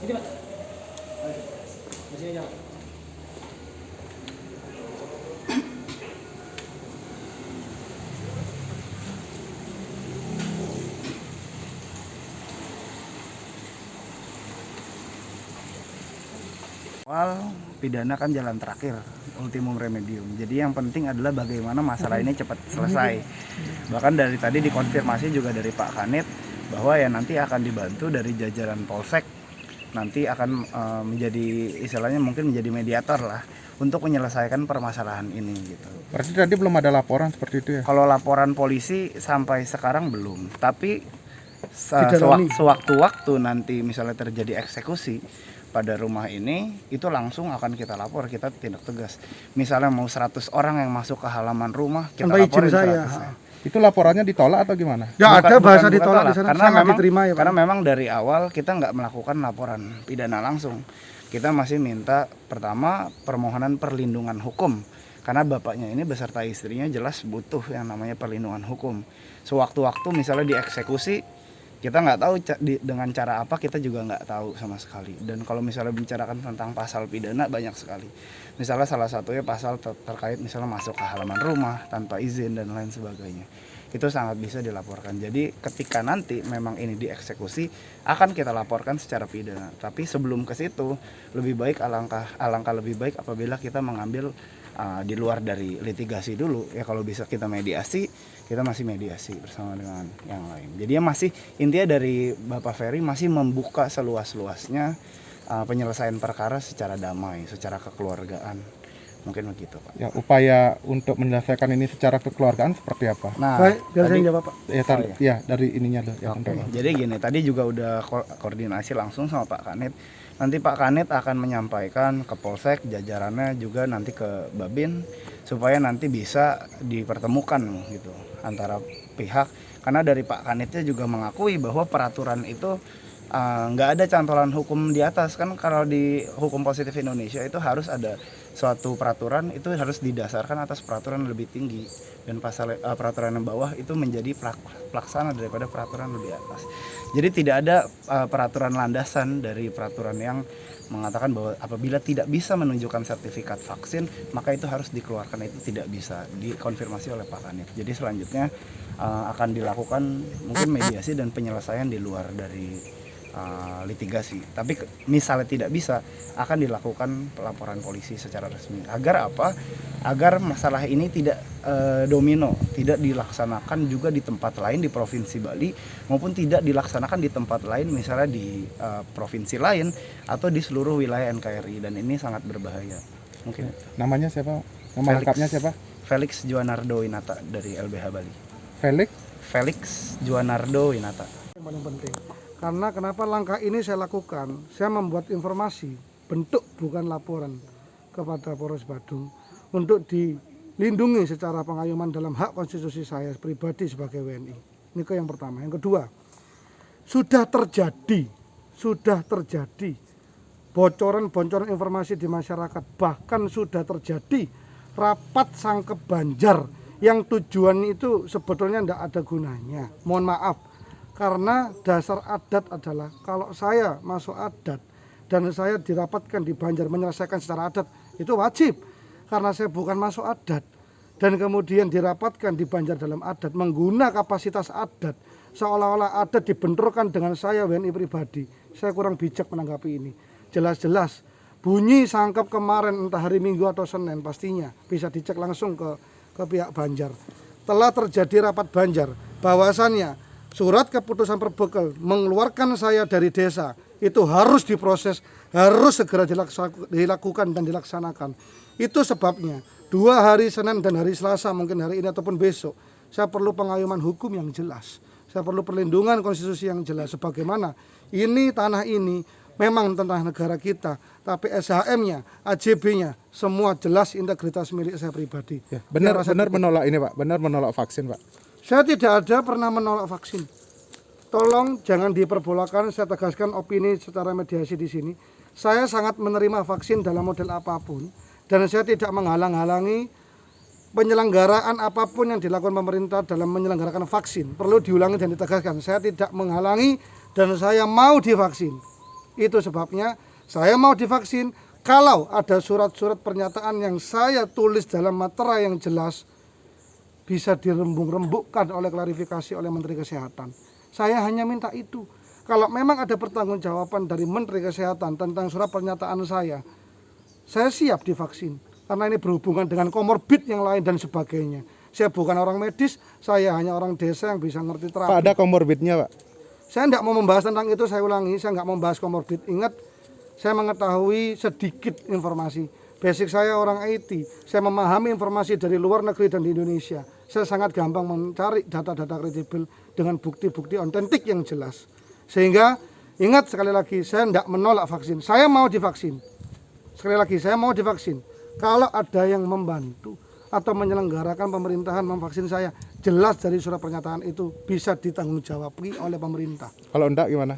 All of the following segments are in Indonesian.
Ini Pak. Ayo. Di sini aja. Pak. Awal pidana kan jalan terakhir, ultimum remedium. Jadi yang penting adalah bagaimana masalah ini cepat selesai. Bahkan dari tadi dikonfirmasi juga dari Pak Kanit bahwa ya nanti akan dibantu dari jajaran Polsek, nanti akan menjadi istilahnya mungkin menjadi mediator lah untuk menyelesaikan permasalahan ini gitu. Berarti tadi belum ada laporan seperti itu ya? Kalau laporan polisi sampai sekarang belum, tapi Didalami. sewaktu-waktu nanti misalnya terjadi eksekusi pada rumah ini, itu langsung akan kita lapor, kita tindak tegas. Misalnya mau 100 orang yang masuk ke halaman rumah, kita Tanpa izin laporin saya. 100-nya. Itu laporannya ditolak atau gimana? Ya ada bahasa Bukan ditolak di sana, karena sangat memang, diterima ya Pak. karena memang dari awal kita nggak melakukan laporan pidana langsung. Kita masih minta pertama permohonan perlindungan hukum. Karena bapaknya ini beserta istrinya jelas butuh yang namanya perlindungan hukum. Sewaktu-waktu misalnya dieksekusi, kita nggak tahu dengan cara apa, kita juga nggak tahu sama sekali. Dan kalau misalnya bicarakan tentang pasal pidana banyak sekali. Misalnya salah satunya pasal terkait misalnya masuk ke halaman rumah tanpa izin dan lain sebagainya. Itu sangat bisa dilaporkan. Jadi ketika nanti memang ini dieksekusi, akan kita laporkan secara pidana. Tapi sebelum ke situ, lebih baik alangkah lebih baik apabila kita mengambil di luar dari litigasi dulu. Ya kalau bisa kita mediasi, kita masih mediasi bersama dengan yang lain. Jadi ya masih intinya dari Bapak Ferry masih membuka seluas-luasnya penyelesaian perkara secara damai, secara kekeluargaan. Mungkin begitu Pak. Ya, upaya untuk menyelesaikan ini secara kekeluargaan seperti apa? Nah, Baik, biar saya jawab Pak. Ya, ya dari ininya dulu. Ya, Oke, jadi gini, tadi juga udah koordinasi langsung sama Pak Kanit. Nanti Pak Kanit akan menyampaikan ke Polsek, jajarannya juga nanti ke Babin, supaya nanti bisa dipertemukan gitu antara pihak. Karena dari Pak Kanitnya juga mengakui bahwa peraturan itu nggak ada cantolan hukum di atas. Kan kalau di hukum positif Indonesia itu harus ada suatu peraturan, itu harus didasarkan atas peraturan lebih tinggi, dan peraturan yang bawah itu menjadi pelaksana daripada peraturan lebih atas. Jadi tidak ada peraturan landasan dari peraturan yang mengatakan bahwa apabila tidak bisa menunjukkan sertifikat vaksin maka itu harus dikeluarkan, itu tidak bisa dikonfirmasi oleh Pak Kanit. Jadi selanjutnya akan dilakukan mungkin mediasi dan penyelesaian di luar dari litigasi. Tapi misalnya tidak bisa, akan dilakukan pelaporan polisi secara resmi. Agar apa? Agar masalah ini tidak domino, tidak dilaksanakan juga di tempat lain di Provinsi Bali, maupun tidak dilaksanakan di tempat lain misalnya di provinsi lain atau di seluruh wilayah NKRI, dan ini sangat berbahaya. Mungkin. Namanya siapa? Nama lengkapnya siapa? Felix Juanardo Winata dari LBH Bali. Felix Juanardo Winata. Yang paling penting. Karena kenapa langkah ini saya lakukan? Saya membuat informasi, bentuk bukan laporan kepada Polres Badung untuk dilindungi secara pengayoman dalam hak konstitusi saya pribadi sebagai WNI. Ini yang pertama. Yang kedua, sudah terjadi bocoran-bocoran informasi di masyarakat. Bahkan sudah terjadi rapat sangkep Banjar yang tujuan itu sebetulnya tidak ada gunanya. Mohon maaf. Karena dasar adat adalah kalau saya masuk adat dan saya dirapatkan di Banjar menyelesaikan secara adat, itu wajib. Karena saya bukan masuk adat dan kemudian dirapatkan di Banjar dalam adat, menggunakan kapasitas adat, seolah-olah adat dibenturkan dengan saya WNI pribadi. Saya kurang bijak menanggapi ini. Jelas-jelas bunyi sangkep kemarin entah hari Minggu atau Senin, pastinya bisa dicek langsung ke pihak Banjar. Telah terjadi rapat Banjar, bahwasannya surat keputusan perbekal mengeluarkan saya dari desa itu harus diproses, harus segera dilakukan dan dilaksanakan. Itu sebabnya 2 hari Senin dan hari Selasa, mungkin hari ini ataupun besok, saya perlu pengayoman hukum yang jelas. Saya perlu perlindungan konstitusi yang jelas. Sebagaimana ini tanah ini memang tanah negara kita, tapi SHM-nya, AJB-nya semua jelas integritas milik saya pribadi. Ya, benar menolak ini Pak, benar menolak vaksin Pak. Saya tidak ada pernah menolak vaksin. Tolong jangan diperbolakan, saya tegaskan opini secara mediasi di sini. Saya sangat menerima vaksin dalam model apapun dan saya tidak menghalang-halangi penyelenggaraan apapun yang dilakukan pemerintah dalam menyelenggarakan vaksin. Perlu diulangi dan ditegaskan, saya tidak menghalangi dan saya mau divaksin. Itu sebabnya saya mau divaksin. Kalau ada surat-surat pernyataan yang saya tulis dalam materai yang jelas, bisa dirembuk-rembukkan oleh klarifikasi oleh Menteri Kesehatan. Saya hanya minta itu. Kalau memang ada pertanggungjawaban dari Menteri Kesehatan tentang surat pernyataan saya siap divaksin. Karena ini berhubungan dengan komorbid yang lain dan sebagainya. Saya bukan orang medis, saya hanya orang desa yang bisa ngerti terapi. Pak, ada komorbidnya, Pak? Saya tidak mau membahas tentang itu, saya ulangi, saya nggak mau membahas komorbid. Ingat, saya mengetahui sedikit informasi. Basic saya orang IT, saya memahami informasi dari luar negeri dan di Indonesia. Saya sangat gampang mencari data-data kredibel dengan bukti-bukti otentik yang jelas. Sehingga, ingat sekali lagi, saya tidak menolak vaksin. Saya mau divaksin. Sekali lagi, saya mau divaksin. Kalau ada yang membantu atau menyelenggarakan pemerintahan memvaksin saya, jelas dari surat pernyataan itu bisa ditanggungjawabkan oleh pemerintah. Kalau enggak gimana?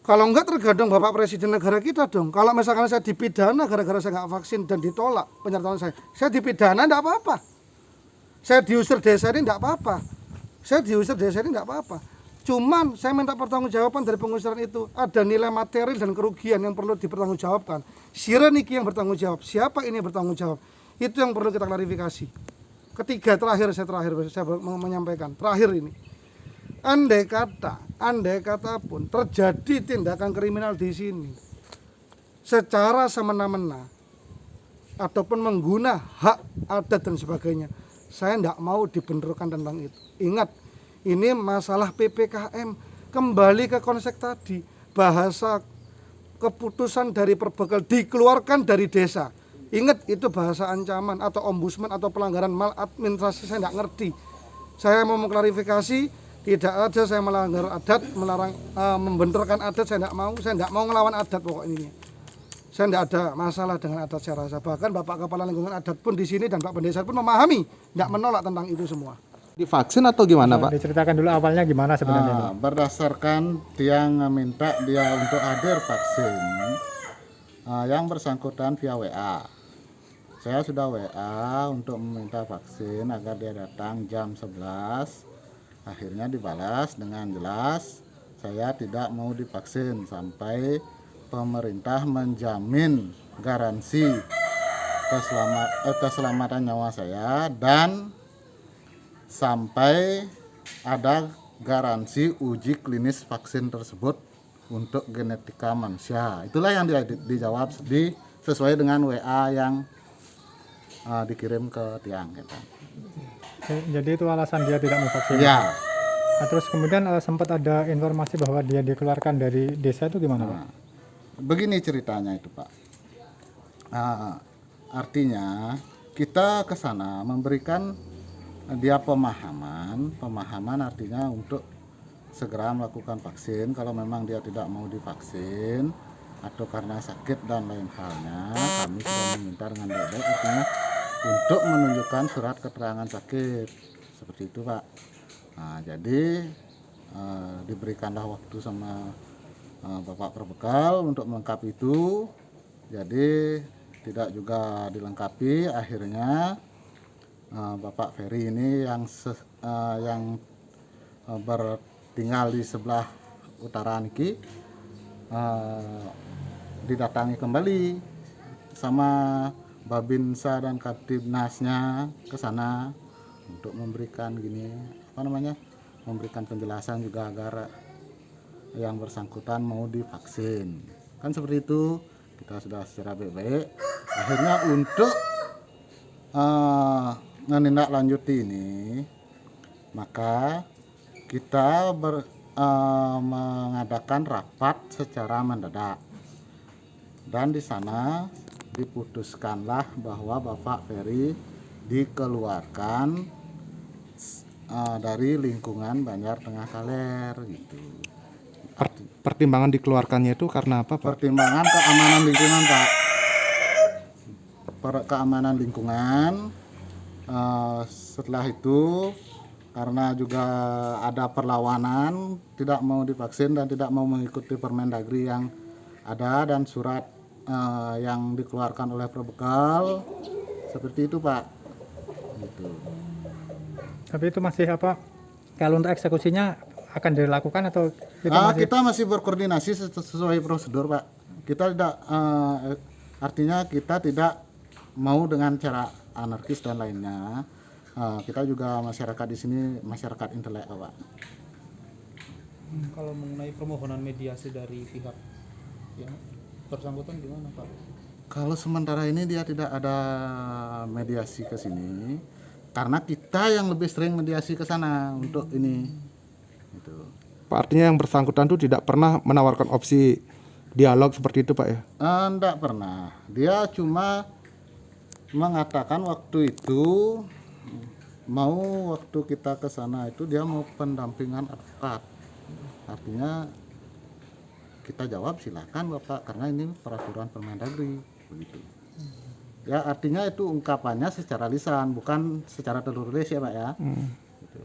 Kalau enggak tergantung Bapak Presiden negara kita dong. Kalau misalkan saya dipidana gara-gara saya nggak vaksin dan ditolak penyertaan saya dipidana enggak apa-apa. Saya diusir desa ini enggak apa-apa. Cuman saya minta pertanggungjawaban dari pengusiran itu. Ada nilai material dan kerugian yang perlu dipertanggungjawabkan. Siapa ini yang bertanggung jawab? Siapa ini yang bertanggung jawab? Itu yang perlu kita klarifikasi. Ketiga, saya mau menyampaikan. Terakhir ini. Andai kata pun terjadi tindakan kriminal di sini secara semena-mena ataupun mengguna hak adat dan sebagainya, saya tidak mau dibenturkan tentang itu. Ingat, ini masalah PPKM. Kembali ke konsep tadi, bahasa keputusan dari perbekal dikeluarkan dari desa. Ingat, itu bahasa ancaman atau ombudsman atau pelanggaran maladministrasi, saya tidak ngerti. Saya mau mengklarifikasi. Tidak ada saya melanggar adat, melarang membenturkan adat, saya tidak mau ngelawan adat pokoknya. Saya tidak ada masalah dengan adat saya rasa. Bahkan Bapak Kepala Lingkungan Adat pun di sini dan Pak Pendesa pun memahami, tidak menolak tentang itu semua. Divaksin atau gimana, Pak? Diceritakan dulu awalnya gimana sebenarnya ini? Berdasarkan dia minta dia untuk hadir vaksin, yang bersangkutan via WA. Saya sudah WA untuk meminta vaksin agar dia datang jam 11. Akhirnya dibalas dengan jelas, saya tidak mau divaksin sampai pemerintah menjamin garansi keselamatan nyawa saya dan sampai ada garansi uji klinis vaksin tersebut untuk genetika manusia. Itulah yang dijawab sesuai dengan WA yang dikirim ke tiang kita. Jadi itu alasan dia tidak mau vaksin. Ya. Nah, terus kemudian sempat ada informasi bahwa dia dikeluarkan dari desa, itu gimana, Pak? Begini ceritanya itu, Pak. Artinya kita ke sana memberikan dia pemahaman artinya untuk segera melakukan vaksin. Kalau memang dia tidak mau divaksin atau karena sakit dan lain halnya, kami sudah meminta dengan baik-baik, artinya untuk menunjukkan surat keterangan sakit seperti itu, Pak. Nah, jadi diberikanlah waktu sama Bapak Perbekal untuk melengkapi itu. Jadi tidak juga dilengkapi, akhirnya Bapak Ferry ini yang bertinggal di sebelah utara niki didatangi kembali sama Babinsa dan Kaptibnasnya ke sana untuk memberikan memberikan penjelasan juga agar yang bersangkutan mau divaksin. Kan seperti itu, kita sudah secara baik-baik. Akhirnya untuk menindaklanjuti ini, maka kita mengadakan rapat secara mendadak. Dan di sana diputuskanlah bahwa Bapak Ferry dikeluarkan dari lingkungan Banjar Tengah Kaler gitu. Pertimbangan dikeluarkannya itu karena apa, Pak? Pertimbangan keamanan lingkungan, Pak. Keamanan lingkungan. Setelah itu karena juga ada perlawanan, tidak mau divaksin dan tidak mau mengikuti Permendagri yang ada dan surat yang dikeluarkan oleh Perbekal, seperti itu, Pak. Gitu. Tapi itu masih apa? Kalau untuk eksekusinya akan dilakukan atau kita masih Kita masih berkoordinasi sesuai prosedur, Pak. Kita tidak artinya kita tidak mau dengan cara anarkis dan lainnya. Kita juga masyarakat di sini masyarakat intelek, Pak. Kalau mengenai permohonan mediasi dari pihak yang bersangkutan gimana Pak? Kalau sementara ini dia tidak ada mediasi ke sini karena kita yang lebih sering mediasi ke sana untuk ini. Gitu. Pak, artinya yang bersangkutan itu tidak pernah menawarkan opsi dialog seperti itu, Pak ya? Enggak pernah. Dia cuma mengatakan waktu itu waktu kita ke sana itu dia mau pendampingan advokat. Artinya kita jawab silakan Bapak karena ini peraturan Permendagri begitu. Ya artinya itu ungkapannya secara lisan bukan secara tertulis ya Pak ya. Gitu.